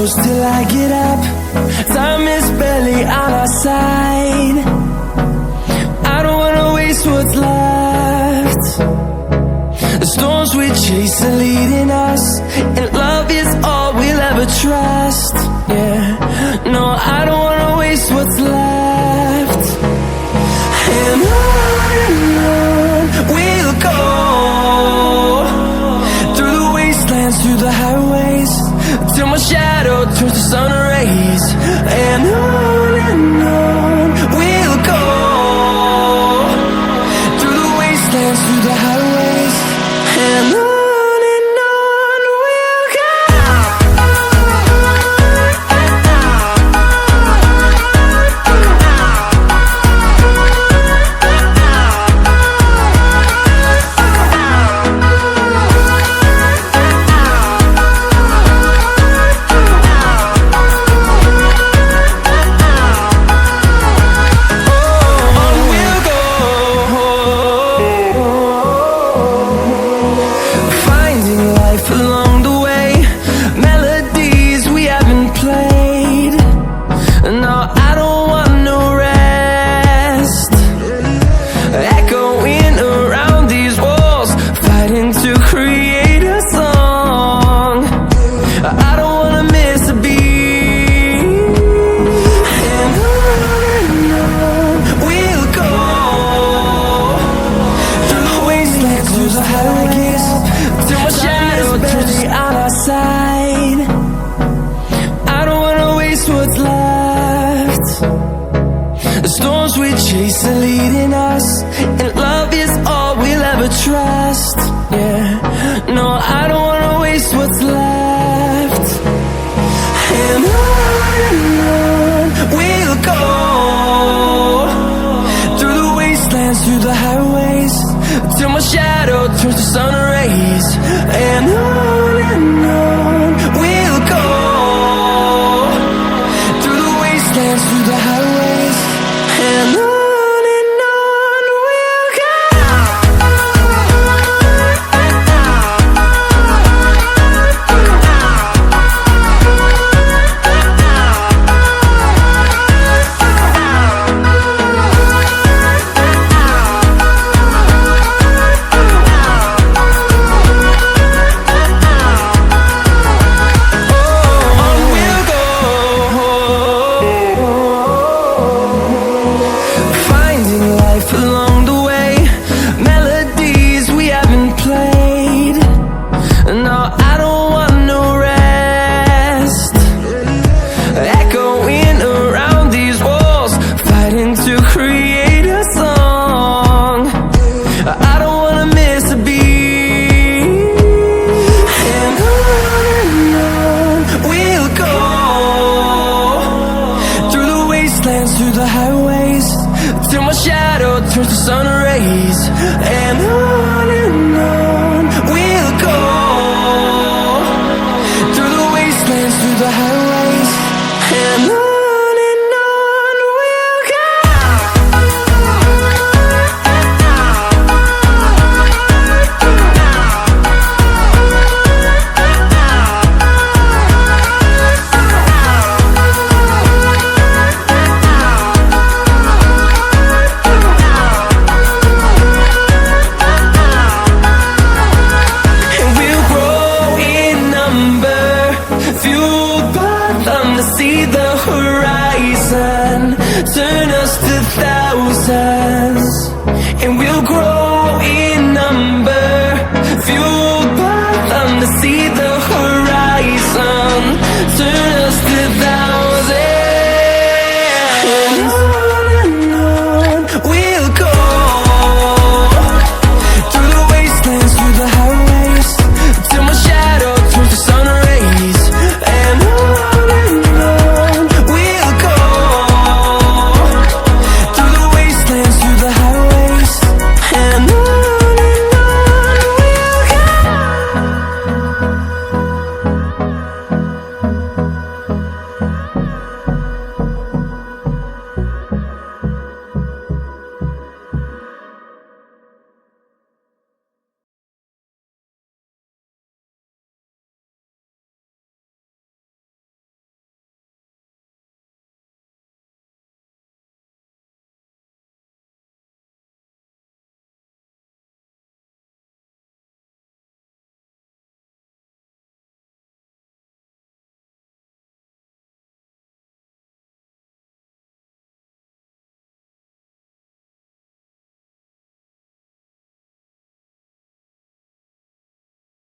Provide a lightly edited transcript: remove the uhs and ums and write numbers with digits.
close till I get up. Time is barely on our side. I don't wanna waste what's left. The storms we chase are leading us, and love is all we'll ever trust. Yeah, no, I don't wanna waste what's left. And on we'll go, through the wastelands, through the highways, till my shadow turns to sun rays. And on we'll go, through the wastelands, through the highways, and on we'll go. Along the way, melodies we haven't played. No, I don't want no rest. Echoing around these walls, fighting to create a song. I don't wanna miss a beat. And on we'll go, through the wastelands, through the highways, till my shadow barely on our side. I don't wanna waste what's left. The storms we chase are leading us, and love is all we'll ever trust. Yeah, no, I don't wanna waste what's left. And on we'll go, through the wastelands, through the highways, till my shadow turns to sun rays. And on we'll go, through the wastelands, through the highways, and on we'll go. Along the way, melodies we haven't played. No, I don't want no rest. Echoing around these walls, fighting to create a song. I don't wanna miss a beat. And on we'll go, through the wastelands, through the highways, till my shadow turns to sun rays. And on we'll go, through the wastelands, through the highways, and on we'll go. See the horizon turn us to thousands, and we'll grow